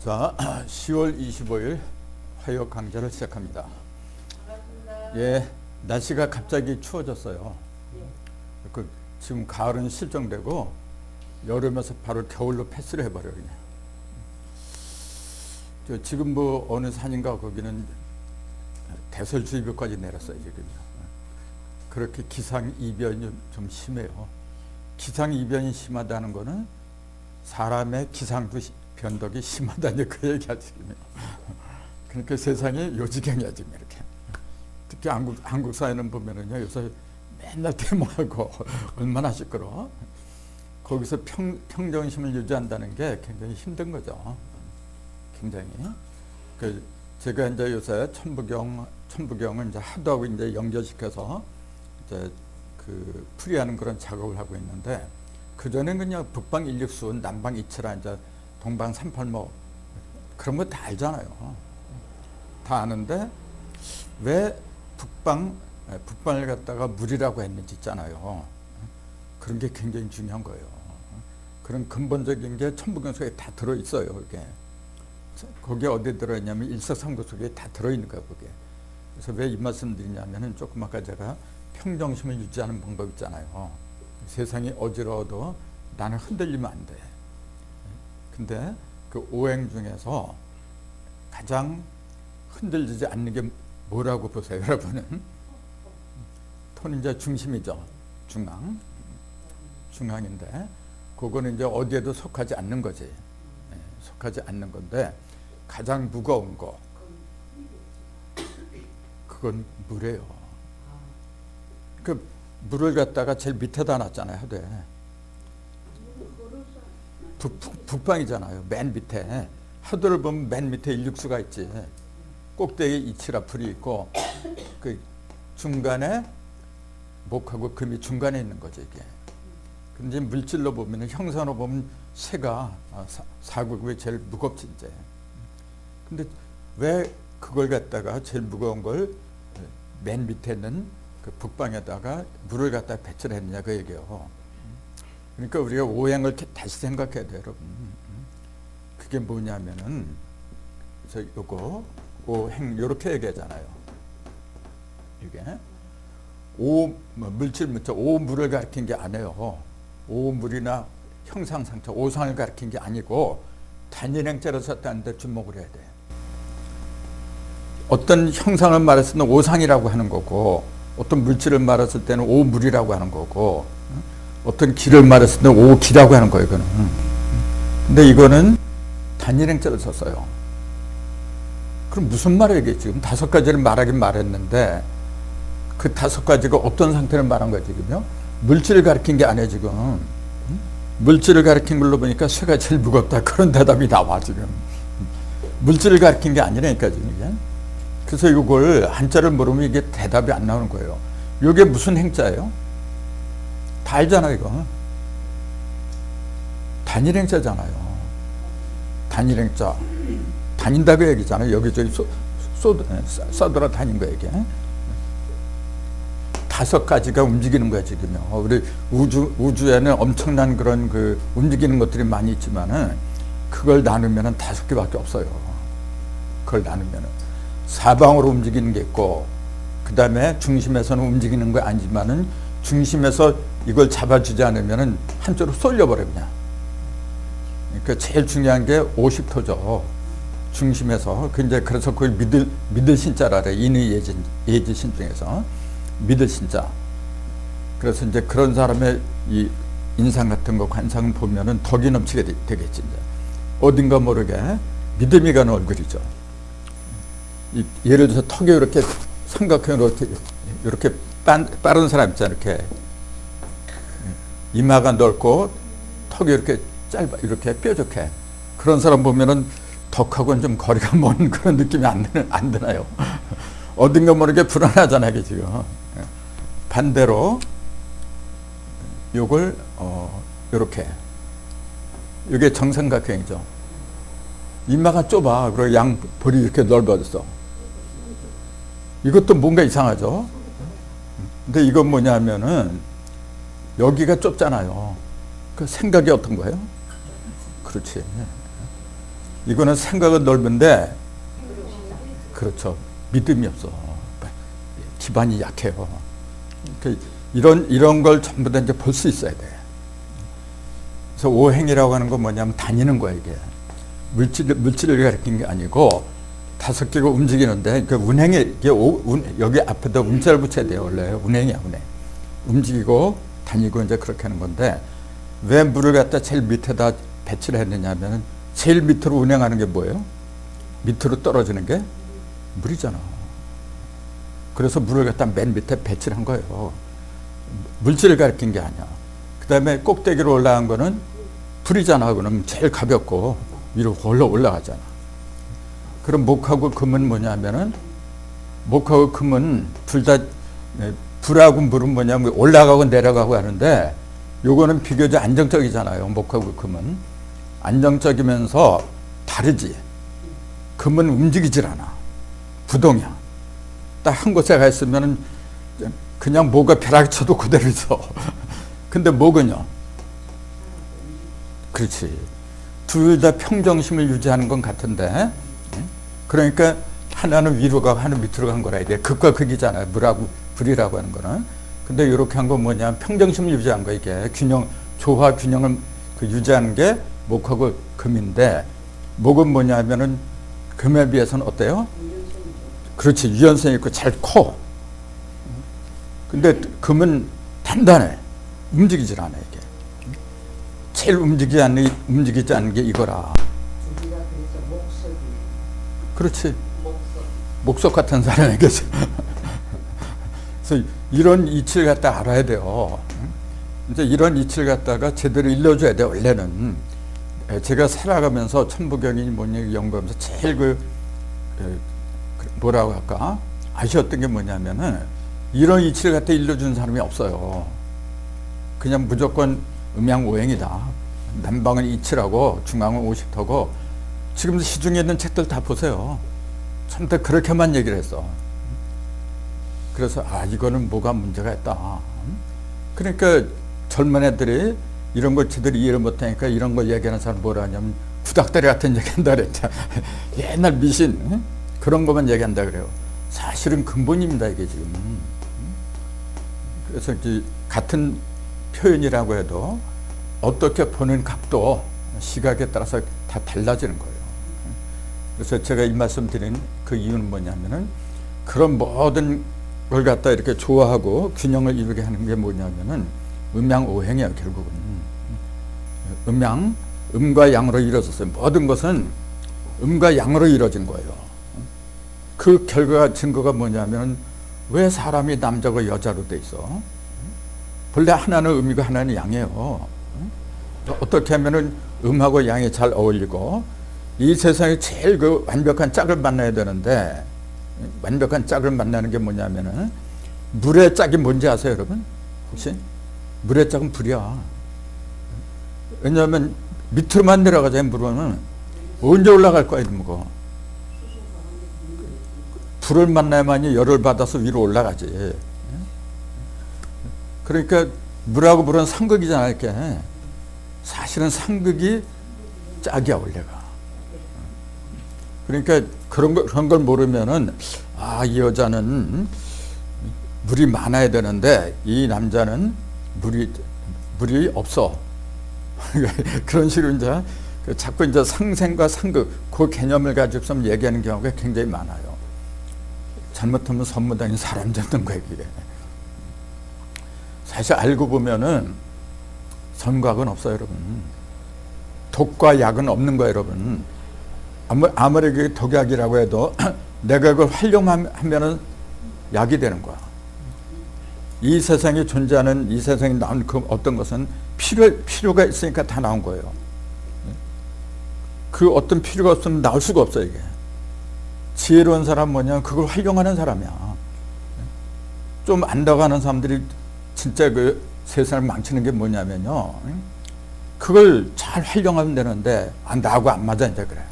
자, 10월 25일 화요 강좌를 시작합니다. 반갑습니다. 예, 날씨가 갑자기 추워졌어요. 지금 가을은 실종되고 여름에서 바로 겨울로 패스를 해버려요. 그냥. 지금 뭐 어느 산인가 거기는 대설주의보까지 내렸어요 지금. 그렇게 기상이변이 좀 심해요. 기상이변이 심하다는 거는 사람의 기상도 변덕이 심하다니 그 얘기야 지금. 그러니까 세상이 요지경이야 지금 이렇게. 특히 한국 사회는 보면은요 요새 맨날 데모하고 얼마나 시끄러. 거기서 평정심을 유지한다는 게 굉장히 힘든 거죠. 굉장히. 제가 이제 요새 천부경을 이제 하도하고 이제 연결시켜서 이제 그 풀이하는 그런 작업을 하고 있는데, 그 전엔 그냥 북방 169, 남방 272, 이제 동방 380 그런 거 다 알잖아요. 다 아는데 왜 북방을 갖다가 물이라고 했는지 있잖아요. 그런 게 굉장히 중요한 거예요. 그런 근본적인 게 천부경 속에 다 들어있어요. 그게. 거기에 어디 들어있냐면 일석삼조 속에 다 들어있는 거예요. 그게. 그래서 왜 이 말씀 드리냐면은 조금 아까 제가 평정심을 유지하는 방법 있잖아요. 세상이 어지러워도 나는 흔들리면 안 돼. 근데 그 오행 중에서 가장 흔들리지 않는 게 뭐라고 보세요, 여러분은? 톤 이제 중심이죠. 중앙인데, 그거는 이제 어디에도 속하지 않는 거지. 속하지 않는 건데, 가장 무거운 거, 그건 물이에요. 그 물을 갖다가 제일 밑에다 놨잖아요, 하되. 북방이잖아요, 맨 밑에. 하도를 보면 맨 밑에 일육수가 있지. 꼭대기에 이치라 풀이 있고, 그 중간에 목하고 금이 중간에 있는 거죠, 이게. 근데 물질로 보면, 형상으로 보면 새가 사국이 제일 무겁지, 이제. 근데 왜 그걸 갖다가 제일 무거운 걸 맨 밑에 있는 그 북방에다가 물을 갖다 배치를 했느냐, 그 얘기예요. 그러니까 우리가 오행을 다시 생각해야 돼요, 여러분. 그게 뭐냐면은, 요거, 오행, 요렇게 얘기하잖아요. 이게. 물질, 오물을 가리킨 게 아니에요. 오물이나 형상상태, 오상을 가리킨 게 아니고, 단일행자로 썼다는데 주목을 해야 돼. 어떤 형상을 말했을 때는 오상이라고 하는 거고, 어떤 물질을 말했을 때는 오물이라고 하는 거고, 어떤 길을 말했을 때는 오기라고 하는 거예요, 이거는. 근데 이거는 단일행자를 썼어요. 그럼 무슨 말이에요, 지금? 5가지를 말하긴 말했는데, 그 5가지가 어떤 상태를 말한 거예요, 지금요? 물질을 가리킨 게 아니에요, 지금. 물질을 가리킨 걸로 보니까 쇠가 제일 무겁다. 그런 대답이 나와, 지금. 물질을 가리킨 게 아니라니까, 지금 이게. 그래서 이걸 한자를 모르면 이게 대답이 안 나오는 거예요. 이게 무슨 행자예요? 다 알잖아요, 이거. 단일행자잖아요. 단일행자. 다닌다고 얘기잖아요. 여기저기 쏘돌아 다닌 거 얘기. 5가지가 움직이는 거야, 지금요. 우리 우주에는 엄청난 그런 그 움직이는 것들이 많이 있지만은, 그걸 나누면은 5개밖에 없어요. 그걸 나누면은. 사방으로 움직이는 게 있고, 그 다음에 중심에서는 움직이는 거 아니지만은, 중심에서 이걸 잡아주지 않으면은 한쪽으로 쏠려버려, 그냥. 그러니까 제일 중요한 게 50토죠. 중심에서. 그래서 그걸 믿을 신자라 그래. 인의 예지신 중에서. 믿을 신자. 그래서 이제 그런 사람의 이 인상 같은 거, 관상을 보면은 덕이 넘치게 되겠지, 이제. 어딘가 모르게 믿음이 가는 얼굴이죠. 예를 들어서 턱이 이렇게 삼각형으로 이렇게 빠른 사람 있잖아요, 이렇게. 이마가 넓고 턱이 이렇게 짧아, 이렇게 뾰족해. 그런 사람 보면은 덕하고는 좀 거리가 먼 그런 느낌이 안 드나요? 어딘가 모르게 불안하잖아요, 이게 지금. 반대로, 요걸, 요렇게. 이게 정삼각형이죠. 이마가 좁아. 그리고 양 볼이 이렇게 넓어졌어. 이것도 뭔가 이상하죠? 근데 이건 뭐냐면은, 여기가 좁잖아요. 그 생각이 어떤 거예요? 그렇지. 이거는 생각은 넓은데, 그렇죠. 믿음이 없어. 기반이 약해요. 이런 걸 전부 다 이제 볼 수 있어야 돼. 그래서 오행이라고 하는 건 뭐냐면 다니는 거야, 이게. 물질을 가리킨 게 아니고, 5개가 움직이는데, 그 운행이, 여기 앞에다 운자를 붙여야 돼요, 원래. 운행이야, 운행. 움직이고, 다니고, 이제 그렇게 하는 건데, 왜 물을 갖다 제일 밑에다 배치를 했느냐 하면, 제일 밑으로 운행하는 게 뭐예요? 밑으로 떨어지는 게 물이잖아. 그래서 물을 갖다 맨 밑에 배치를 한 거예요. 물질을 가리킨 게 아니야. 그 다음에 꼭대기로 올라간 거는 불이잖아. 그럼 제일 가볍고 위로 올라가잖아. 그럼 목하고 금은 뭐냐면은, 목하고 금은 둘 다, 불하고 물은 뭐냐면 올라가고 내려가고 하는데, 요거는 비교적 안정적이잖아요. 목하고 금은. 안정적이면서 다르지. 금은 움직이질 않아. 부동이야. 딱 한 곳에 가 있으면 그냥 뭐가 벼락이 쳐도 그대로 있어. 근데 목은요? 그렇지. 둘 다 평정심을 유지하는 건 같은데, 그러니까 하나는 위로 가고 하나는 밑으로 간 거라 해야 돼. 극과 극이잖아요. 물하고 불이라고 하는 거는. 근데 이렇게 한 건 뭐냐? 평정심을 유지한 거, 이게. 조화 균형을 유지하는 게 목하고 금인데, 목은 뭐냐면은 금에 비해서는 어때요? 그렇지. 유연성 있고 잘 커. 근데 금은 단단해. 움직이질 않아, 이게. 제일 움직이지 않는 게 이거라. 그렇지. 목석 같은 사람에게서. 그래서 이런 이치를 갖다 알아야 돼요. 이제 이런 이치를 갖다가 제대로 일러줘야 돼, 원래는. 제가 살아가면서 천부경이 뭐냐 연구하면서 제일 뭐라고 할까? 아쉬웠던 게 뭐냐면은, 이런 이치를 갖다 일러주는 사람이 없어요. 그냥 무조건 음양오행이다. 남방은 이치라고, 중앙은 50터고, 지금 시중에 있는 책들 다 보세요. 전부 다 그렇게만 얘기를 했어. 그래서, 이거는 뭐가 문제가 있다. 그러니까 젊은 애들이 이런 걸 제대로 이해를 못하니까 이런 걸 얘기하는 사람 뭐라 하냐면, 구닥다리 같은 얘기한다 그랬잖아. 옛날 미신, 그런 것만 얘기한다 그래요. 사실은 근본입니다, 이게 지금. 그래서 이제 같은 표현이라고 해도 어떻게 보는 각도, 시각에 따라서 다 달라지는 거예요. 그래서 제가 이 말씀 드린 그 이유는 뭐냐면은, 그런 모든 걸 갖다 이렇게 조화하고 균형을 이루게 하는 게 뭐냐면은 음양오행이에요, 결국은. 음과 양으로 이루어졌어요. 모든 것은 음과 양으로 이루어진 거예요. 그 결과 증거가 뭐냐면, 왜 사람이 남자고 여자로 돼 있어? 본래 하나는 음이고 하나는 양이에요. 어떻게 하면은 음하고 양이 잘 어울리고, 이 세상에 제일 그 완벽한 짝을 만나야 되는데, 완벽한 짝을 만나는 게 뭐냐면은, 물의 짝이 뭔지 아세요, 여러분? 혹시? 물의 짝은 불이야. 왜냐하면 밑으로만 내려가자면 물은 언제 올라갈 거야, 이거. 불을 만나야만이 열을 받아서 위로 올라가지. 그러니까 물하고 불은 상극이잖아, 이렇게. 사실은 상극이 짝이야, 원래가. 그러니까 그런 걸 모르면은, 이 여자는 물이 많아야 되는데 이 남자는 물이 없어. 그런 식으로 이제 자꾸 이제 상생과 상극, 그 개념을 가지고서 얘기하는 경우가 굉장히 많아요. 잘못하면 선무당이 사람 잡는 거예요, 이게. 사실 알고 보면은 선과학은 없어요, 여러분. 독과 약은 없는 거예요, 여러분. 아무리 그게 독약이라고 해도 내가 그걸 활용하면은 약이 되는 거야. 이 세상에 존재하는, 이 세상에 나온 그 어떤 것은 필요가 있으니까 다 나온 거예요. 그 어떤 필요가 없으면 나올 수가 없어요, 이게. 지혜로운 사람 뭐냐, 그걸 활용하는 사람이야. 좀 안다고 하는 사람들이 진짜 그 세상을 망치는 게 뭐냐면요, 그걸 잘 활용하면 되는데, 나하고 안 맞아, 이제 그래.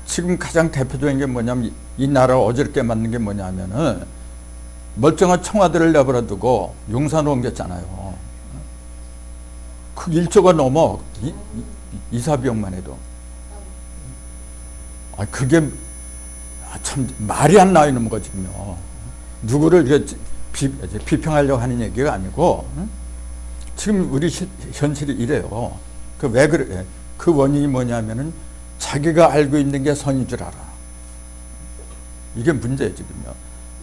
지금 가장 대표적인 게 뭐냐면, 이 나라를 어지럽게 만든 게 뭐냐면은, 멀쩡한 청와대를 내버려두고 용산으로 옮겼잖아요. 그 1조가 넘어, 이사 비용만 해도. 그게 참 말이 안 나오는 거거든요. 누구를 이렇게 비평하려고 하는 얘기가 아니고, 지금 우리 현실이 이래요. 왜 그래? 그 원인이 뭐냐면은 자기가 알고 있는 게 선인 줄 알아. 이게 문제예요, 지금요.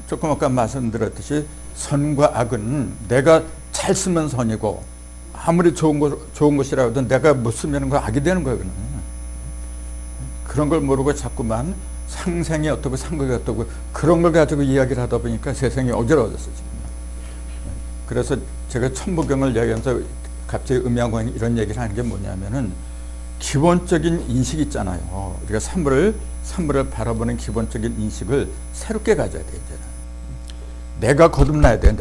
조금 아까 말씀드렸듯이 선과 악은 내가 잘 쓰면 선이고, 아무리 좋은 것이라고 해도 내가 못 쓰면 그 악이 되는 거예요. 그런 걸 모르고 자꾸만 상생이 어떻고 상극이 어떻고 그런 걸 가지고 이야기를 하다 보니까 세상이 어지러워졌어요, 지금. 그래서 제가 천부경을 얘기하면서 갑자기 음양왕이 이런 얘기를 하는 게 뭐냐면은 기본적인 인식 있잖아요. 우리가 사물을 바라보는 기본적인 인식을 새롭게 가져야 돼, 이제는. 내가 거듭나야 돼,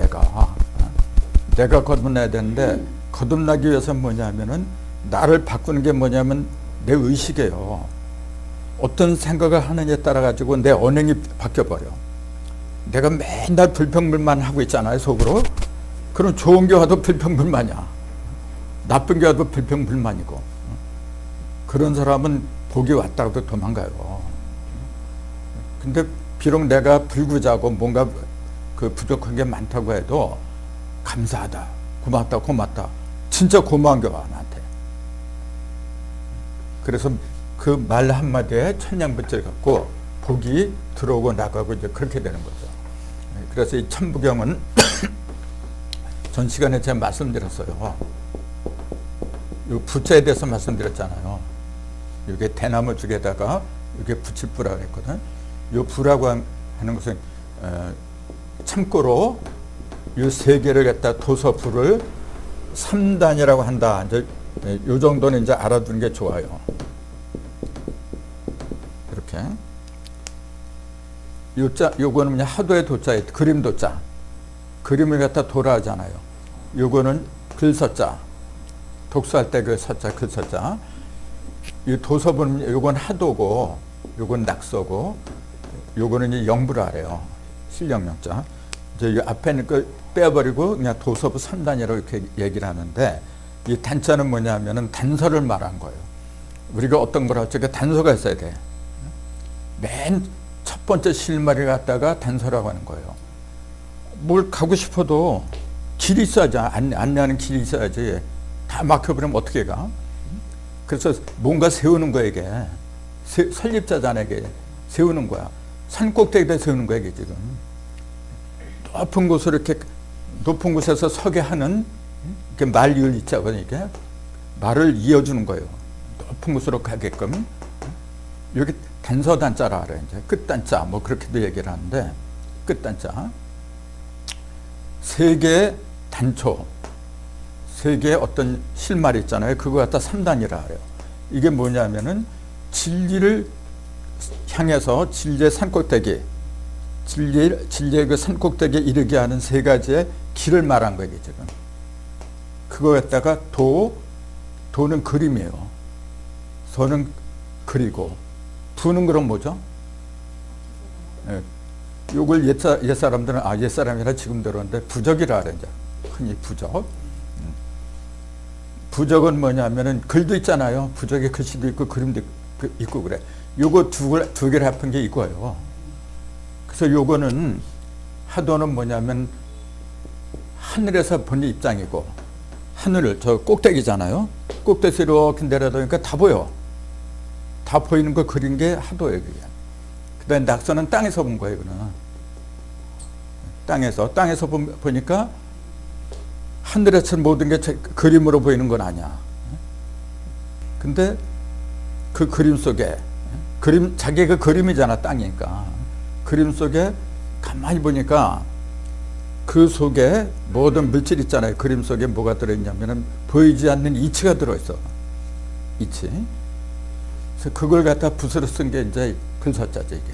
내가 거듭나야 되는데, 거듭나기 위해서는 뭐냐면은 나를 바꾸는 게 뭐냐면 내 의식이에요. 어떤 생각을 하느냐에 따라 가지고 내 언행이 바뀌어버려. 내가 맨날 불평불만 하고 있잖아요, 속으로. 그럼 좋은 게 와도 불평불만이야. 나쁜 게 와도 불평불만이고. 그런 사람은 복이 왔다고도 도망가요. 근데 비록 내가 불구자고 뭔가 그 부족한 게 많다고 해도 감사하다, 고맙다. 진짜 고마운 게 와, 나한테. 그래서 그 말 한마디에 천냥빚을 갖고 복이 들어오고 나가고 이제 그렇게 되는 거죠. 그래서 이 천부경은 전 시간에 제가 말씀드렸어요. 이 부자에 대해서 말씀드렸잖아요. 이게 대나무 죽에다가 이게 붙일 부라고 했거든. 이 부라고 하는 것은 참고로 이 세 개를 갖다 도서 부를 3단이라고 한다. 이제 이 정도는 이제 알아두는 게 좋아요. 이렇게. 요거는 그냥 하도의 도자에 그림 도자. 그림을 갖다 도라 하잖아요. 요거는 글서자. 독서할 때 그 서자, 글서자. 이 도서부는 요건 하도고, 요건 낙서고, 요거는 이제 영부라 그래요. 실령명자. 이제 이 앞에는 그 빼버리고 그냥 도서부 3단이라고 이렇게 얘기를 하는데, 이 단자는 뭐냐면은 단서를 말한 거예요. 우리가 어떤 걸 할지 그 단서가 있어야 돼. 맨 첫 번째 실마리를 갖다가 단서라고 하는 거예요. 뭘 가고 싶어도 길이 있어야지. 안내하는 길이 있어야지. 다 막혀버리면 어떻게 가? 그래서 뭔가 세우는 거야, 이게. 설립자잖아, 이게. 세우는 거야. 산 꼭대기에 세우는 거야, 이게 지금. 높은 곳으로 이렇게, 높은 곳에서 서게 하는, 이렇게 말 이을 있자고, 이게. 말을 이어주는 거예요. 높은 곳으로 가게끔. 여기 단서단자라 그래, 이제. 끝단자, 뭐 그렇게도 얘기를 하는데, 끝단자. 세 개의 단초. 세 개의 어떤 실말이 있잖아요. 그거 갖다 3단이라 그래요. 이게 뭐냐면은 진리를 향해서 진리의 산꼭대기, 진리의 그 산꼭대기에 이르게 하는 세 가지의 길을 말한 거예요, 지금. 그거 갖다가 도는 그림이에요. 서는 그리고, 부는 그럼 뭐죠? 예. 요걸 옛사람들은, 옛사람이라 지금 들었는데 부적이라 그래, 이제. 흔히 부적. 부적은 뭐냐면은 글도 있잖아요. 부적에 글씨도 있고 그림도 있고 그래. 요거 두 개를 합한 게 이거예요. 그래서 요거는 하도는 뭐냐면 하늘에서 본 입장이고, 하늘을 저 꼭대기잖아요. 꼭대기에서 이렇게 내려다보니까 다 보여. 다 보이는 거 그린 게 하도예요, 그게. 그다음에 낙서는 땅에서 본 거예요, 이거는. 땅에서 보니까 하늘에서 모든 게 그림으로 보이는 건 아니야. 근데 그 그림 속에, 자기가 그림이잖아, 땅이니까. 그림 속에 가만히 보니까 그 속에 모든 물질 있잖아요. 그림 속에 뭐가 들어있냐면은 보이지 않는 이치가 들어있어. 이치. 그래서 그걸 갖다 붓으로 쓴 게 이제 글서자죠, 이게.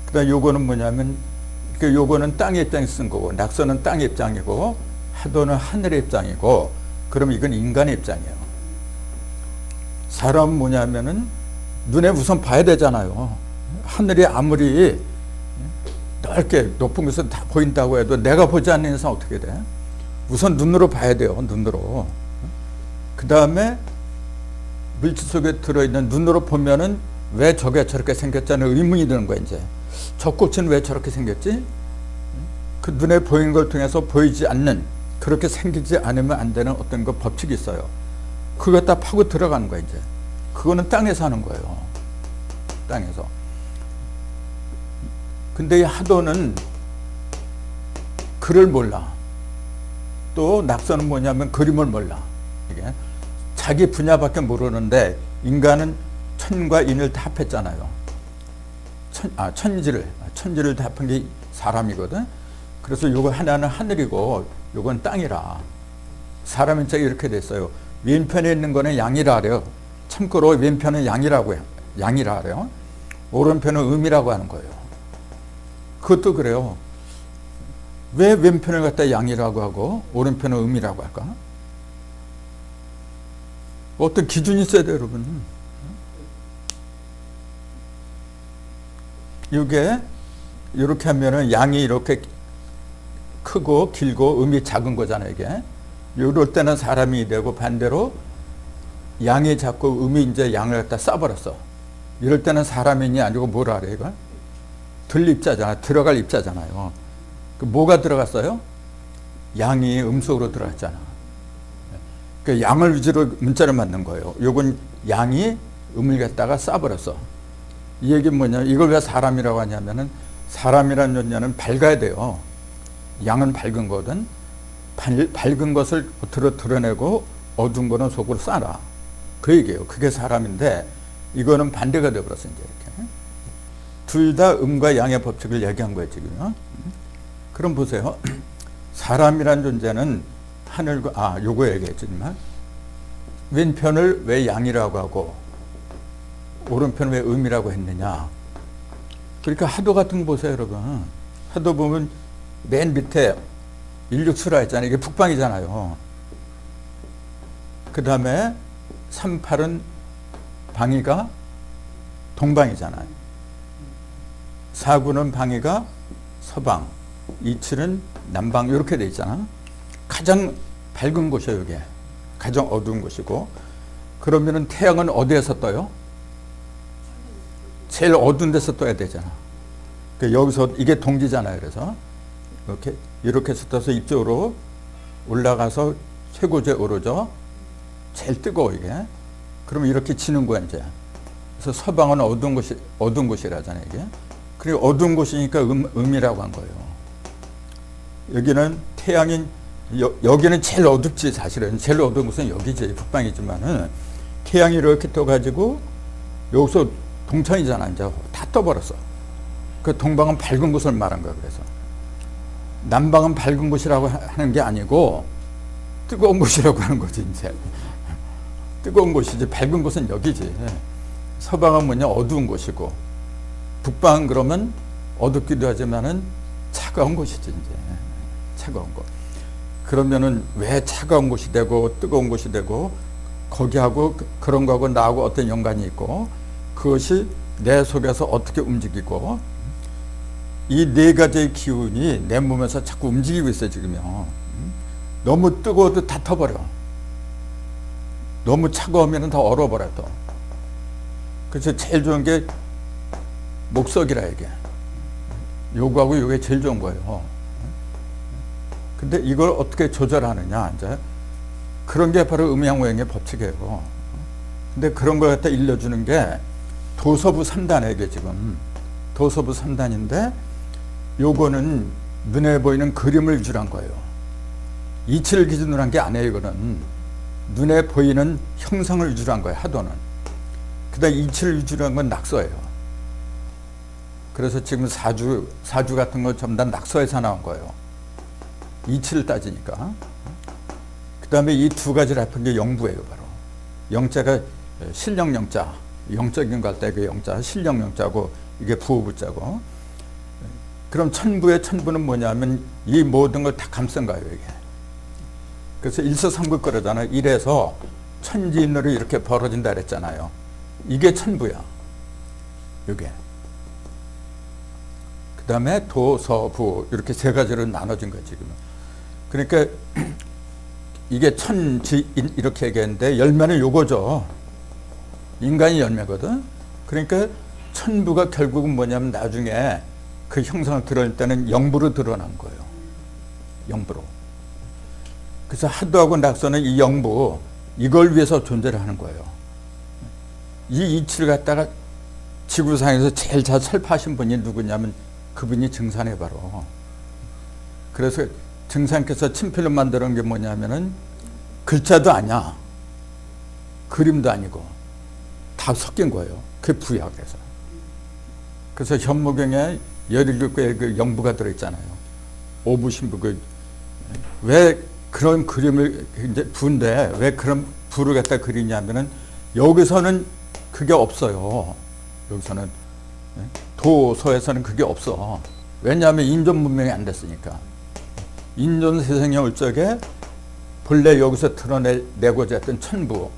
그 다음 요거는 뭐냐면, 요거는 땅의 입장에서 쓴 거고, 낙서는 땅의 입장이고, 하도는 하늘의 입장이고, 그럼 이건 인간의 입장이에요. 사람은 뭐냐면은, 눈에 우선 봐야 되잖아요. 하늘이 아무리 넓게 높은 곳에서 다 보인다고 해도 내가 보지 않는 이상 어떻게 돼? 우선 눈으로 봐야 돼요, 눈으로. 그 다음에 물질 속에 들어있는 눈으로 보면은 왜 저게 저렇게 생겼자는 의문이 드는 거야 이제. 저 꽃은 왜 저렇게 생겼지? 그 눈에 보이는 걸 통해서 보이지 않는, 그렇게 생기지 않으면 안 되는 어떤 그 법칙이 있어요. 그거 다 파고 들어가는 거야 이제. 그거는 땅에서 하는 거예요. 땅에서. 근데 이 하도는 글을 몰라. 또 낙서는 뭐냐면 그림을 몰라. 이게 자기 분야밖에 모르는데, 인간은 천과 인을 다 합했잖아요. 천지를 다 합한 게 사람이거든. 그래서 요거 하나는 하늘이고 요건 땅이라. 사람은 자 이렇게 됐어요. 왼편에 있는 거는 양이라 그래요. 참고로 왼편은 양이라고 해요. 양이라 그래요. 오른편은 음이라고 하는 거예요. 그것도 그래요. 왜 왼편을 갖다 양이라고 하고 오른편은 음이라고 할까? 어떤 기준이 있어야 돼요, 여러분. 이게 이렇게 하면은 양이 이렇게 크고 길고 음이 작은 거잖아요, 이게. 이럴 때는 사람이 되고, 반대로 양이 작고 음이 이제 양을 갖다 싸버렸어. 이럴 때는 사람이니 아니고 뭐라 그래, 이걸? 들입자잖아. 들어갈 입자잖아요. 그 뭐가 들어갔어요? 양이 음 속으로 들어갔잖아. 그 양을 위주로 문자를 만든 거예요. 요건 양이 음을 갖다가 싸버렸어. 이 얘기는 뭐냐? 이걸 왜 사람이라고 하냐면은, 사람이라는 존재는 밝아야 돼요. 양은 밝은 거든. 밝은 것을 겉으로 드러내고 어두운 거는 속으로 싸라. 그 얘기예요. 그게 사람인데, 이거는 반대가 되어버렸어, 이제 이렇게. 둘 다 음과 양의 법칙을 얘기한 거예요, 지금요. 그럼 보세요. 사람이란 존재는 하늘과, 요거 얘기했지만, 왼편을 왜 양이라고 하고, 오른편을 왜 음이라고 했느냐. 그러니까 하도 같은 거 보세요, 여러분. 하도 보면 맨 밑에 일육수라 했잖아요. 이게 북방이잖아요. 그 다음에 38은 방위가 동방이잖아요. 49는 방위가 서방, 27은 남방, 이렇게 돼 있잖아. 가장 밝은 곳이에요, 이게. 가장 어두운 곳이고. 그러면은 태양은 어디에서 떠요? 제일 어두운 데서 떠야 되잖아. 여기서 이게 동지잖아요. 그래서 이렇게 해서 떠서 이쪽으로 올라가서 최고조에 오르죠. 제일 뜨거워 이게. 그러면 이렇게 지는 거야 이제. 그래서 서방은 어두운 곳이라잖아요 이게. 그리고 어두운 곳이니까 음이라고 한 거예요. 여기는 태양이 여기는 제일 어둡지 사실은. 제일 어두운 곳은 여기지, 북방이지만은 태양이 이렇게 떠가지고 여기서 동천이잖아. 이제 다 떠버렸어. 그 동방은 밝은 곳을 말한 거야. 그래서 남방은 밝은 곳이라고 하는 게 아니고 뜨거운 곳이라고 하는 거지. 이제 뜨거운 곳이지, 밝은 곳은 여기지. 서방은 뭐냐, 어두운 곳이고, 북방은 그러면 어둡기도 하지만은 차가운 곳이지. 이제 차가운 곳. 그러면은 왜 차가운 곳이 되고 뜨거운 곳이 되고, 거기하고 그런 거하고 나하고 어떤 연관이 있고, 그것이 내 속에서 어떻게 움직이고, 이 네 가지의 기운이 내 몸에서 자꾸 움직이고 있어요 지금요. 너무 뜨거워도 다 터버려. 너무 차가우면 다 얼어버려 또. 그래서 제일 좋은 게 목석이라 이게. 요거하고 요게 제일 좋은 거예요. 근데 이걸 어떻게 조절하느냐, 이제 그런 게 바로 음양오행의 법칙이에요. 근데 그런 걸 갖다 일러주는 게 도서부 3단이에요, 이게 지금. 도서부 3단인데, 요거는 눈에 보이는 그림을 위주로 한 거예요. 이치를 기준으로 한 게 아니에요, 이거는. 눈에 보이는 형상을 위주로 한 거예요, 하도는. 그 다음에 이치를 위주로 한 건 낙서예요. 그래서 지금 사주 같은 거 전부 다 낙서에서 나온 거예요. 이치를 따지니까. 그 다음에 이 두 가지를 합한 게 영부예요, 바로. 영자가 실령 영자, 영적인 거 할 때 그 영자, 실령 영자고, 이게 부호부자고. 그럼 천부의 천부는 뭐냐면 이 모든 걸 다 감싼 거예요, 이게. 그래서 일서삼국 그러잖아요. 이래서 천지인으로 이렇게 벌어진다 그랬잖아요. 이게 천부야. 이게. 그 다음에 도, 서, 부 이렇게 세 가지로 나눠진 거예요, 지금. 그러니까 이게 천지인 이렇게 얘기했는데, 열매는 요거죠. 인간이 열매거든. 그러니까 천부가 결국은 뭐냐면 나중에 그 형상을 드러낼 때는 영부로 드러난 거예요. 영부로. 그래서 하도하고 낙서는 이 영부, 이걸 위해서 존재를 하는 거예요. 이 이치를 갖다가 지구상에서 제일 잘 설파하신 분이 누구냐면 그분이 증산해 바로. 그래서 증산께서 친필로 만드는 게 뭐냐면은 글자도 아니야. 그림도 아니고 다 섞인 거예요. 그 부약에서. 그래서 현무경에 17개의 그 영부가 들어있잖아요. 오부신부 왜 그런 그림을 이제 부인데 왜 그런 부를 갖다 그리냐면은 여기서는 그게 없어요. 여기서는 도서에서는 그게 없어. 왜냐하면 인존 문명이 안 됐으니까. 인존 세상에 올 적에 본래 여기서 드러내고자 했던 천부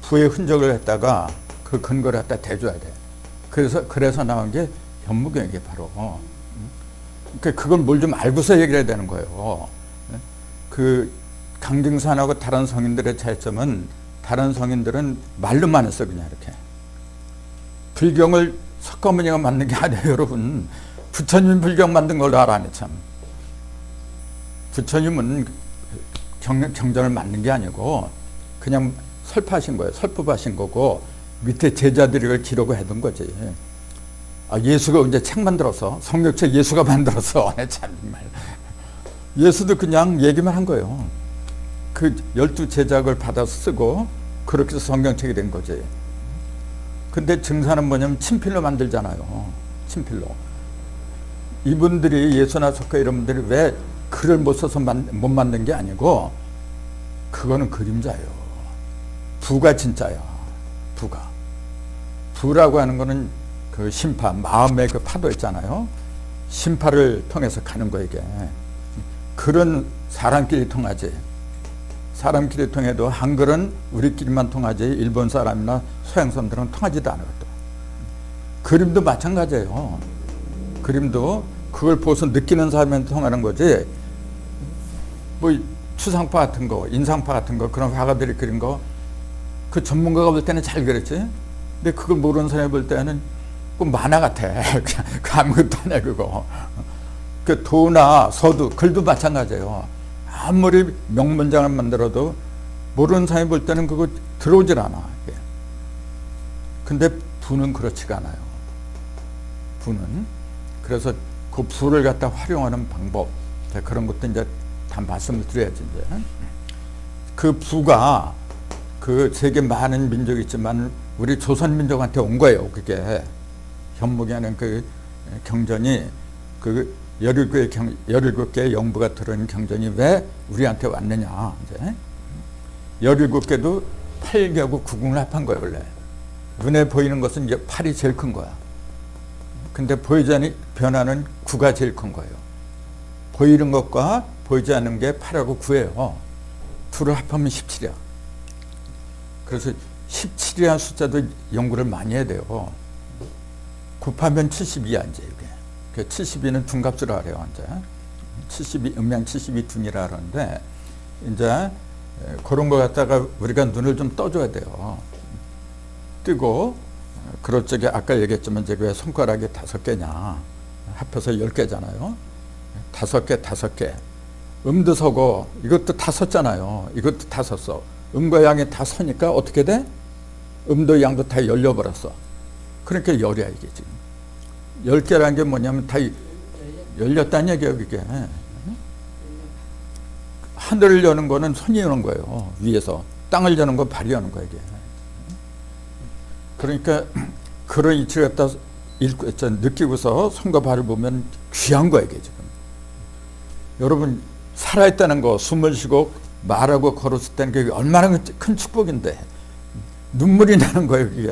부의 흔적을 갖다가 그 근거를 갖다 대줘야 돼. 그래서 나온 게 현무경이게 바로. 그러니까 그걸 뭘 좀 알고서 얘기를 해야 되는 거예요. 그 강증산하고 다른 성인들의 차이점은 다른 성인들은 말로만 했어 그냥 이렇게. 불경을 석가모니가 만든 게 아니에요 여러분. 부처님 불경 만든 걸로 알아네 참. 부처님은 경전을 만든 게 아니고 그냥 설파하신 거예요. 설법하신 거고 밑에 제자들이 그걸 기록을 해둔 거지. 예수가 이제 책 만들어서 성경책 예수가 만들어서 정말 예수도 그냥 얘기만 한 거예요. 그 12제작을 받아서 쓰고 그렇게 해서 성경책이 된 거지. 근데 증사는 뭐냐면 친필로 만들잖아요. 친필로. 이분들이 예수나 석가 이런 분들이 왜 글을 못 써서 못 만든 게 아니고 그거는 그림자예요. 부가 진짜야. 부가. 부라고 하는 거는 그 심파, 마음의 그 파도 있잖아요. 심파를 통해서 가는 거 이게. 글은 사람끼리 통하지. 사람끼리 통해도 한글은 우리끼리만 통하지 일본 사람이나 서양 사람들은 통하지도 않아요. 그림도 마찬가지예요. 그림도 그걸 보고서 느끼는 사람한테 통하는 거지. 뭐 추상파 같은 거, 인상파 같은 거 그런 화가들이 그린 거 그 전문가가 볼 때는 잘 그렸지. 근데 그걸 모르는 사람이 볼 때는 그 만화 같아. 그냥 아무것도 안 해 그거. 그 도나 서두, 글도 마찬가지예요. 아무리 명문장을 만들어도 모르는 사람이 볼 때는 그거 들어오질 않아. 이게. 근데 부는 그렇지가 않아요. 부는. 그래서 그 부를 갖다 활용하는 방법 그런 것도 이제 다 말씀을 드려야지 이제. 그 부가 그 세계 많은 민족이 있지만 우리 조선 민족한테 온 거예요. 그게 현무경에는 그 경전이 그 17개의 영부가 들어있는 경전이 왜 우리한테 왔느냐. 이제 17개도 8개하고 9궁을 합한 거예요. 원래 눈에 보이는 것은 이제 8이 제일 큰 거야. 근데 보이지 않는 변화는 9가 제일 큰 거예요. 보이는 것과 보이지 않는 게 8하고 9예요. 둘을 합하면 17이야. 그래서 17이라는 숫자도 연구를 많이 해야 돼요. 곱하면 72야 이제 이게. 72는 둔값으로 하래요 이제. 72 음양 72 둔이라 하는데 이제 그런 거 갖다가 우리가 눈을 좀 떠줘야 돼요. 뜨고 그럴 적에 아까 얘기했지만 제가 왜 손가락이 5개냐 합해서 10개잖아요. 5개 5개. 음도 서고 이것도 다 섰잖아요. 이것도 다 섰어. 음과 양이 다 서니까 어떻게 돼? 음도 양도 다 열려버렸어. 그러니까 열이야 이게 지금. 10개라는 게 뭐냐면 다 열렸다는 얘기예요 이게. 하늘을 여는 거는 손이 여는 거예요. 위에서. 땅을 여는 건 발이 여는 거예요 이게. 그러니까 그런 이치를 갖다 느끼고서 손과 발을 보면 귀한 거예요 이게 지금. 여러분 살아있다는 거, 숨을 쉬고 말하고 걸었을 때는 그게 얼마나 큰 축복인데 눈물이 나는 거예요 그게.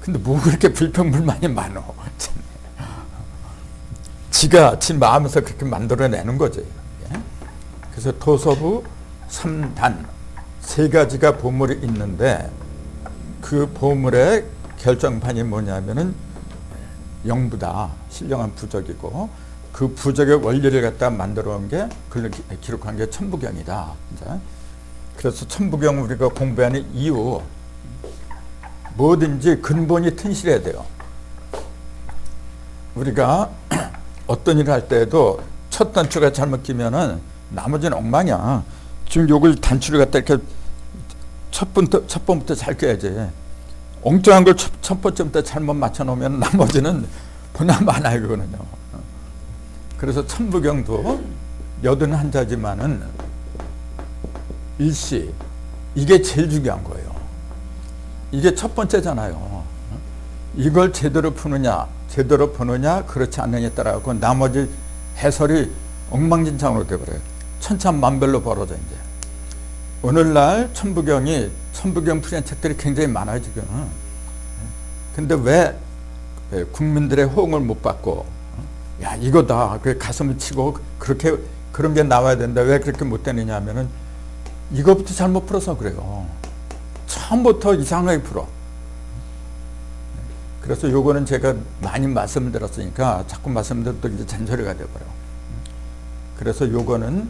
근데 뭐 그렇게 불평불만이 많어. 지가 지 마음에서 그렇게 만들어내는 거죠. 그래서 도서부 3단 3가지가 보물이 있는데 그 보물의 결정판이 뭐냐면은 영부다. 신령한 부적이고 그 부적의 원리를 갖다 만들어 온 게 그걸 기록한 게 천부경이다. 이제. 그래서 천부경 우리가 공부하는 이유 뭐든지 근본이 튼실해야 돼요. 우리가 어떤 일을 할 때에도 첫 단추가 잘못 끼면은 나머지는 엉망이야. 지금 요걸 단추를 갖다 이렇게 첫 번부터 잘 껴야지. 엉뚱한 걸 첫 번째부터 잘못 맞춰 놓으면 나머지는 보나 마나 이거거든요. 그래서 천부경도 81자지만은 일시 이게 제일 중요한 거예요. 이게 첫 번째잖아요. 이걸 제대로 푸느냐 그렇지 않느냐에 따라 그 나머지 해설이 엉망진창으로 돼버려요. 천차만별로 벌어져. 이제 오늘날 천부경 풀이한 책들이 굉장히 많아요 지금. 근데 왜 국민들의 호응을 못 받고 야 이거다 그 가슴을 치고 그렇게 그런 게 나와야 된다 왜 그렇게 못 되느냐 하면은 이거부터 잘못 풀어서 그래요. 처음부터 이상하게 풀어. 그래서 요거는 제가 많이 말씀을 드렸으니까 자꾸 말씀드려도 이제 잔소리가 돼버려. 그래서 요거는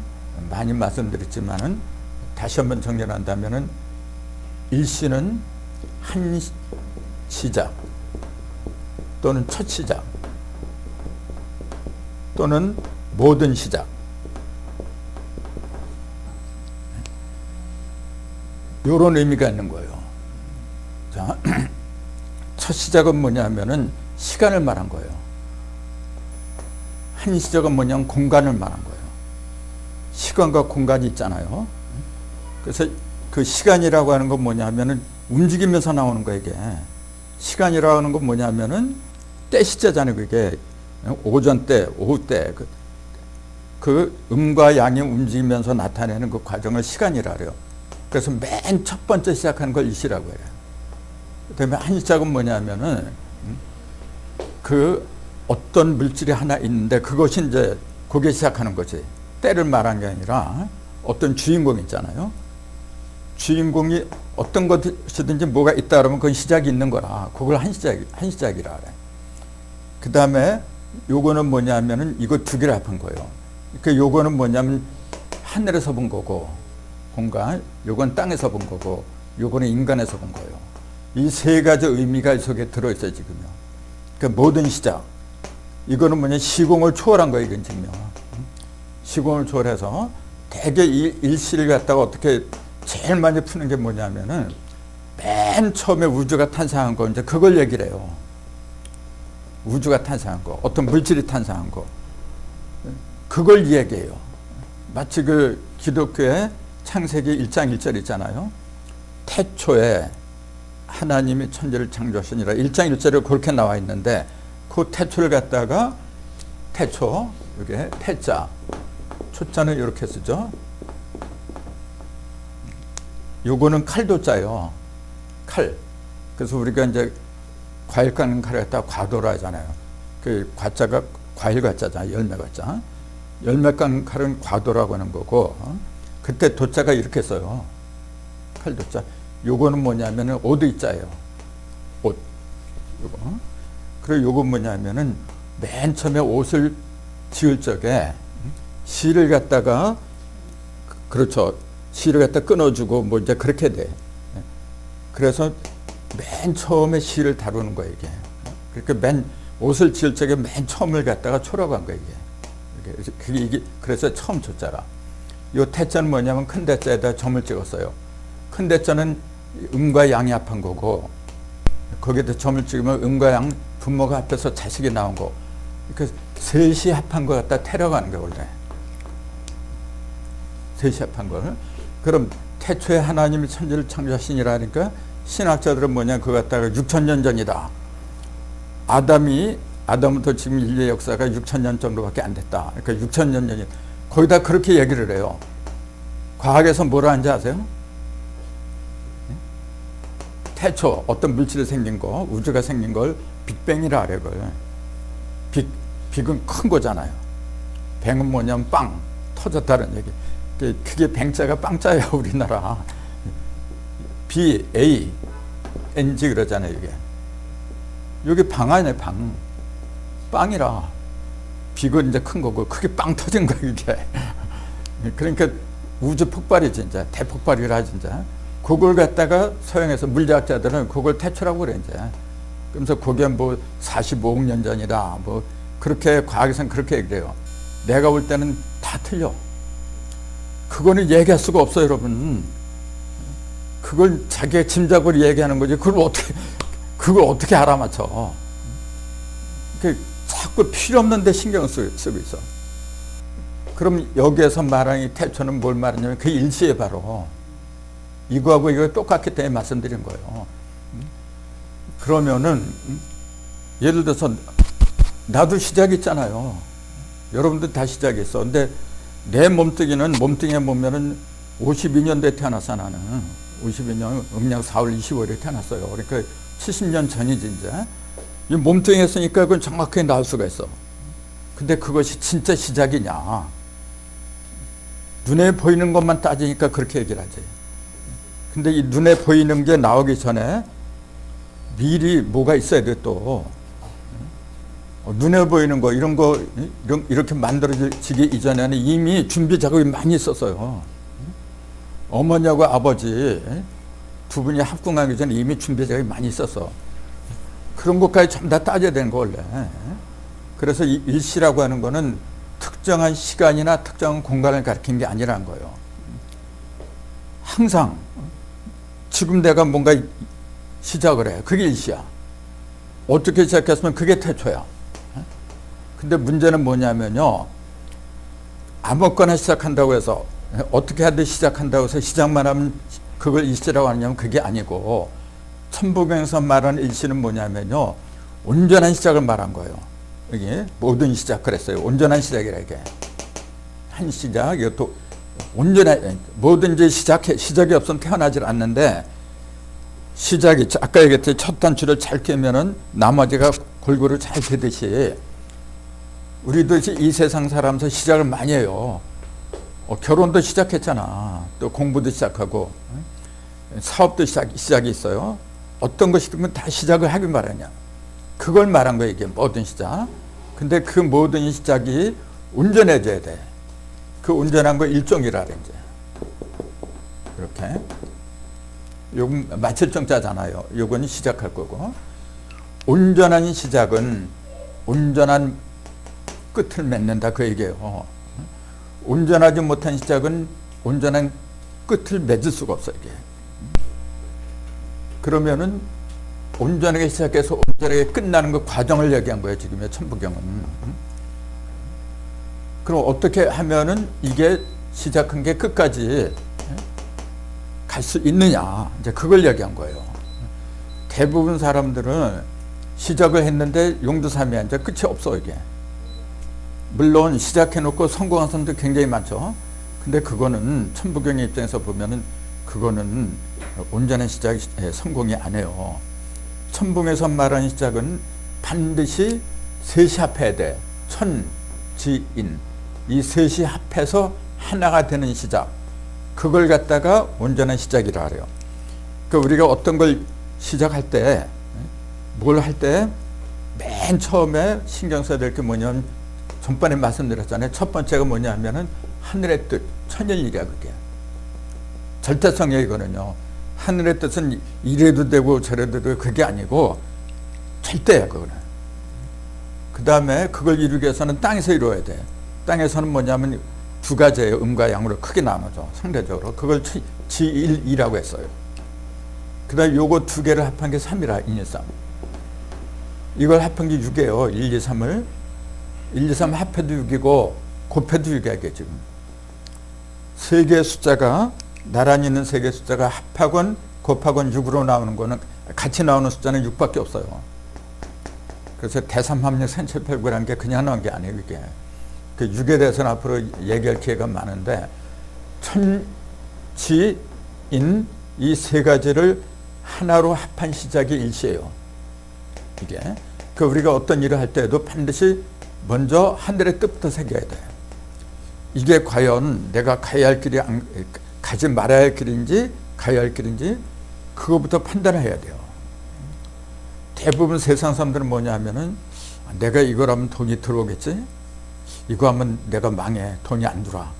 많이 말씀드렸지만은 다시 한번 정리를 한다면은 일시는 한 시작 또는 첫 시작 또는 모든 시작. 요런 의미가 있는 거예요. 자, 첫 시작은 뭐냐면은 시간을 말한 거예요. 한 시작은 뭐냐면 공간을 말한 거예요. 시간과 공간이 있잖아요. 그래서 그 시간이라고 하는 건 뭐냐면은 움직이면서 나오는 거예요, 이게. 시간이라고 하는 건 뭐냐면은 때 시제잖아요, 그게. 오전 때, 오후 때. 그 음과 양이 움직이면서 나타내는 그 과정을 시간이라 그래요. 그래서 맨 첫 번째 시작하는 걸 일시라고 해요. 그 다음에 한 시작은 뭐냐면은 그 어떤 물질이 하나 있는데 그것이 이제 그게 시작하는 거지. 때를 말한 게 아니라 어떤 주인공 있잖아요. 주인공이 어떤 것이든지 뭐가 있다 그러면 그건 시작이 있는 거라. 그걸 한 시작이라 그래. 그 다음에 요거는 뭐냐면은 이거 두 개를 합한 거예요. 그 요거는 뭐냐면 하늘에서 본 거고 공간, 요건 땅에서 본 거고 요거는 인간에서 본 거예요. 이 세 가지 의미가 이 속에 들어있어요 지금요. 그 모든 시작. 이거는 뭐냐 시공을 초월한 거예요 이건 지금요. 시공을 초월해서 대개 이 일시를 갖다가 어떻게 제일 많이 푸는 게 뭐냐면은 맨 처음에 우주가 탄생한 거 이제 그걸 얘기를 해요. 우주가 탄생한 거, 어떤 물질이 탄생한 거, 그걸 얘기해요. 마치 그 기독교의 창세기 1장 1절 있잖아요. 태초에 하나님이 천지를 창조하시니라. 1장 1절에 그렇게 나와 있는데 그 태초를 갖다가 태초, 이게 태자, 초자는 이렇게 쓰죠. 요거는 칼도자예요. 칼. 그래서 우리가 이제 과일 깎는 칼을 갖다가 과도라 하잖아요. 그 과자가 과일 과자잖아요. 열매 과자. 열매 깎는 칼은 과도라고 하는 거고, 그때 도자가 이렇게 써요. 칼도자. 요거는 뭐냐면은 오드자예요. 옷. 요거. 그리고 요건 뭐냐면은 맨 처음에 옷을 지을 적에 실을 갖다가, 그렇죠. 실을 갖다 끊어주고 뭐 이제 그렇게 돼. 그래서 맨 처음에 실을 다루는 거예요, 이게. 그러니까 맨 옷을 지을 적에 맨 처음을 갖다가 초라고 한 거예요, 이게. 그래서 처음 초자라. 요 태자는 뭐냐면 큰 대자에다 점을 찍었어요. 큰 대자는 음과 양이 합한 거고, 거기에다 점을 찍으면 음과 양 부모가 합해서 자식이 나온 거. 그 셋이 합한 거 갖다 태려가는 거예요, 원래. 셋이 합한 걸. 그럼 태초에 하나님이 천지를 창조하시니라니까 신학자들은 뭐냐, 그거 갖다가 6,000년 전이다. 아담부터 지금 인류의 역사가 6,000년 정도밖에 안 됐다. 그러니까 6,000년 전이. 거기다 그렇게 얘기를 해요. 과학에서 뭐라 하는지 아세요? 태초, 어떤 물질이 생긴 거, 우주가 생긴 걸 빅뱅이라 그래요, 그걸. 빅은 큰 거잖아요. 뱅은 뭐냐면 빵, 터졌다는 얘기. 그게 뱅자가 빵자예요, 우리나라. BA, NG 그러잖아요, 이게. 여기 방 안에 방. 빵이라. 빅은 이제 큰 거고, 크게 빵 터진 거야, 이게. 그러니까 우주 폭발이 진짜, 대폭발이라 진짜. 그걸 갖다가 서양에서 물리학자들은 그걸 태초라고 그래 이제. 그러면서 그게 뭐 45억 년 전이다 뭐 그렇게 과학에서는 그렇게 얘기해요. 내가 볼 때는 다 틀려. 그거는 얘기할 수가 없어요, 여러분. 그걸 자기의 짐작으로 얘기하는 거지. 그걸 어떻게 알아맞혀? 자꾸 필요 없는데 신경 쓰고 있어. 그럼 여기에서 말하는 태초는 뭘 말하냐면 그 일시에 바로 이거하고 이거 똑같기 때문에 말씀드린 거예요. 그러면은 예를 들어서 나도 시작이 있잖아요. 여러분들 다 시작이 있어. 근데 내 몸뚱이에 보면은 52년도에 태어났어 나는. 52년 음력 4월 25일에 태어났어요. 그러니까 70년 전이지 이제. 이 몸뚱이에 있으니까 그건 정확하게 나올 수가 있어. 근데 그것이 진짜 시작이냐. 눈에 보이는 것만 따지니까 그렇게 얘기를 하지. 근데 이 눈에 보이는 게 나오기 전에 미리 뭐가 있어야 돼 또. 눈에 보이는 거 이런 거 이렇게 만들어지기 이전에는 이미 준비 작업이 많이 있었어요. 어머니하고 아버지 두 분이 합궁하기 전에 이미 준비 작업이 많이 있었어. 그런 것까지 전부 다 따져야 되는 거 원래. 그래서 이 일시라고 하는 거는 특정한 시간이나 특정한 공간을 가리키는 게 아니라는 거예요. 항상 지금 내가 뭔가 시작을 해. 그게 일시야. 어떻게 시작했으면 그게 태초야. 근데 문제는 뭐냐면요. 아무거나 시작한다고 해서 어떻게 하든 시작한다고 해서 시작만 하면 그걸 일시라고 하냐면 그게 아니고 천부경에서 말하는 일시는 뭐냐면요. 온전한 시작을 말한 거예요. 이게 모든 시작 그랬어요. 온전한 시작이라 이게. 한 시작, 이것도 온전한 뭐든지 시작이 없으면 태어나질 않는데 시작이 아까 얘기했듯이 첫 단추를 잘 깨면은 나머지가 골고루 잘 되듯이 우리도 이 세상 살아면서 시작을 많이 해요. 결혼도 시작했잖아. 또 공부도 시작하고 사업도 시작이 있어요. 어떤 것이든 다 시작을 하길 말하냐. 그걸 말한 거예요. 이게 모든 시작. 근데 그 모든 시작이 온전해져야 돼. 그 온전한 거 일종이라 이제. 이렇게. 요건 마칠 정자잖아요. 요건 시작할 거고. 온전한 시작은 온전한 끝을 맺는다 그 얘기예요. 온전하지 못한 시작은 온전한 끝을 맺을 수가 없어 이게. 그러면은 온전하게 시작해서 온전하게 끝나는 그 과정을 얘기한 거예요 지금의 천부경은. 그럼 어떻게 하면은 이게 시작한 게 끝까지 갈 수 있느냐 이제 그걸 얘기한 거예요. 대부분 사람들은 시작을 했는데 용두삼이야 이제 끝이 없어 이게. 물론 시작해놓고 성공한 사람도 굉장히 많죠. 근데 그거는 천부경의 입장에서 보면은 그거는 온전한 시작이 성공이 아니에요. 천부경에서 말하는 시작은 반드시 셋이 합해야 돼. 천, 지, 인. 이 셋이 합해서 하나가 되는 시작. 그걸 갖다가 온전한 시작이라 그래요. 그러니까 우리가 어떤 걸 시작할 때, 뭘 할 때 맨 처음에 신경 써야 될 게 뭐냐면 전번에 말씀드렸잖아요. 첫 번째가 뭐냐면은 하늘의 뜻, 천일이야 그게. 절대성 얘기거든요. 하늘의 뜻은 이래도 되고 저래도 되고 그게 아니고 절대야 그거는. 그 다음에 그걸 이루기 위해서는 땅에서 이루어야 돼. 땅에서는 뭐냐면 두 가지예요. 음과 양으로 크게 나눠져 상대적으로. 그걸 지일이라고 했어요. 그 다음에 요거 두 개를 합한 게 3이라 1, 2, 3. 이걸 합한 게 6이에요. 1, 2, 3을. 1, 2, 3 합해도 6이고 곱해도 6이야 지금. 세 개의 숫자가 나란히 있는 세 개의 숫자가 합하건 곱하건 6으로 나오는 거는 같이 나오는 숫자는 6밖에 없어요. 그래서 대삼합력 산체팔구라는 게 그냥 나온 게 아니에요 이게. 그 6에 대해서는 앞으로 얘기할 기회가 많은데 천, 지, 인 이 세 가지를 하나로 합한 시작이 일시예요. 이게. 그 우리가 어떤 일을 할 때에도 반드시 먼저 하늘의 뜻부터 새겨야 돼. 이게 과연 내가 가야 할 길이 가지 말아야 할 길인지 가야 할 길인지 그거부터 판단을 해야 돼요. 대부분 세상 사람들은 뭐냐 하면은 내가 이걸 하면 돈이 들어오겠지? 이거 하면 내가 망해. 돈이 안 들어와.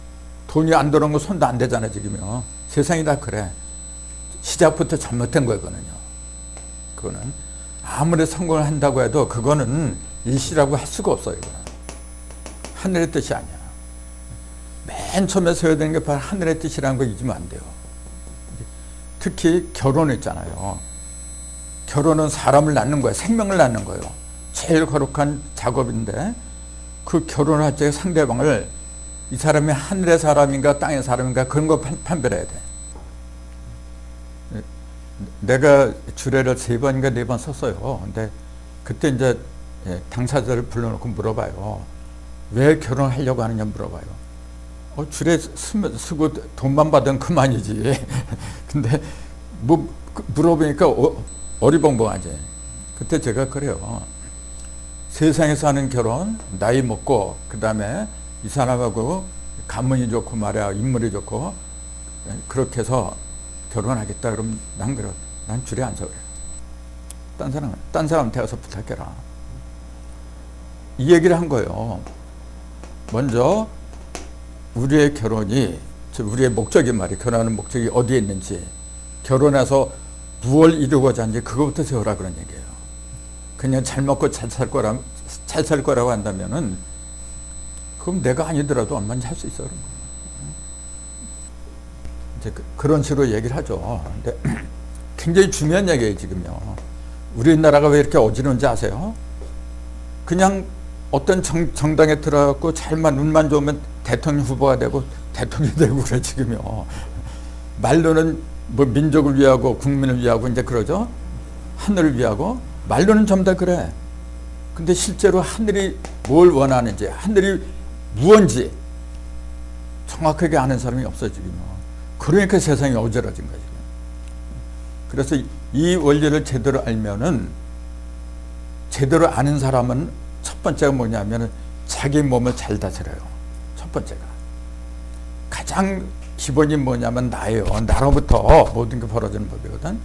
돈이 안 들어오는 거 손도 안 대잖아 지금요. 세상이 다 그래. 시작부터 잘못된 거거든요. 그거는 아무리 성공을 한다고 해도 그거는 일시라고 할 수가 없어요. 이거는 하늘의 뜻이 아니야. 맨 처음에 서야 되는 게 바로 하늘의 뜻이라는 거 잊으면 안 돼요. 특히 결혼 있잖아요. 결혼은 사람을 낳는 거예요. 생명을 낳는 거예요. 제일 거룩한 작업인데 그 결혼할 때 상대방을 이 사람이 하늘의 사람인가 땅의 사람인가 그런 거 판별해야 돼. 내가 주례를 3번인가 4번 썼어요. 근데 그때 이제 당사자를 불러놓고 물어봐요. 왜 결혼하려고 하느냐 물어봐요. 주례 쓰고 돈만 받으면 그만이지. 근데 뭐 물어보니까 어리벙벙하지. 그때 제가 그래요. 세상에서 하는 결혼, 나이 먹고 그 다음에 이 사람하고 가문이 좋고 말이야 인물이 좋고 그렇게 해서 결혼하겠다 그러면 난 그래. 난 주례 안 서 그래. 딴 사람한테 가서 부탁해라. 이 얘기를 한 거예요. 먼저 우리의 결혼이 우리의 목적이 말이야. 결혼하는 목적이 어디에 있는지 결혼해서 무엇을 이루고자 하는지 그거부터 세우라 그런 얘기예요. 그냥 잘 먹고 잘 살 거라고 한다면은 그럼 내가 아니더라도 얼마든지 할 수 있어 그런 거예요. 이제 그런 식으로 얘기를 하죠. 근데 굉장히 중요한 얘기예요 지금요. 우리나라가 왜 이렇게 어지러운지 아세요? 그냥 어떤 정당에 들어가고 잘만 눈만 좋으면 대통령 후보가 되고 대통령이 되고 그래 지금요. 말로는 뭐 민족을 위하고 국민을 위하고 이제 그러죠. 하늘을 위하고 말로는 전부 다 그래. 근데 실제로 하늘이 뭘 원하는지 하늘이 무언지 정확하게 아는 사람이 없어 지금요. 그러니까 세상이 어지러진 거지. 그래서 이 원리를 제대로 알면은 제대로 아는 사람은 첫 번째가 뭐냐면은 자기 몸을 잘 다스려요. 첫 번째가 가장 기본이 뭐냐면 나예요. 나로부터 모든 게 벌어지는 법이거든.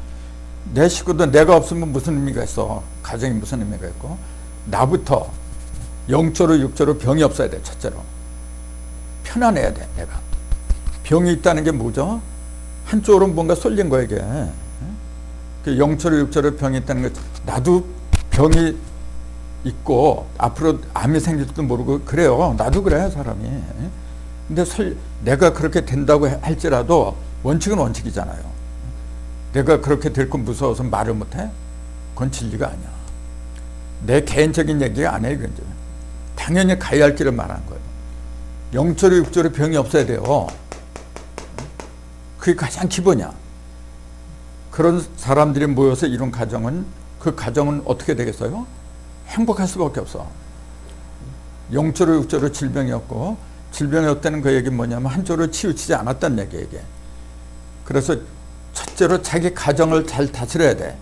내 식구도 내가 없으면 무슨 의미가 있어. 가정이 무슨 의미가 있고 나부터 영적으로 육적으로 병이 없어야 돼. 첫째로 편안해야 돼. 내가 병이 있다는 게 뭐죠? 한쪽으로 뭔가 쏠린 거야 이게. 그 영적으로 육적으로 병이 있다는 거. 나도 병이 있고 앞으로 암이 생길지도 모르고 그래요. 나도 그래 사람이. 근데 내가 그렇게 된다고 할지라도 원칙은 원칙이잖아요. 내가 그렇게 될 건 무서워서 말을 못해? 그건 진리가 아니야. 내 개인적인 얘기가 아니에요. 이건 당연히 가야 할 길을 말하는 거예요. 영적으로 육적으로 병이 없어야 돼요. 그게 가장 기본이야. 그런 사람들이 모여서 이룬 가정은 그 가정은 어떻게 되겠어요? 행복할 수밖에 없어. 영적으로 육적으로 질병이 없고 질병이 없다는 그 얘기는 뭐냐면 한쪽으로 치우치지 않았다는 얘기예요. 이게. 그래서 첫째로 자기 가정을 잘 다스려야 돼.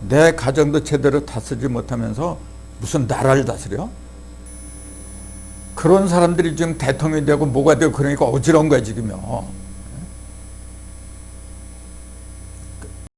내 가정도 제대로 다스리지 못하면서 무슨 나라를 다스려? 그런 사람들이 지금 대통령이 되고 뭐가 되고 그러니까 어지러운 거야 지금요.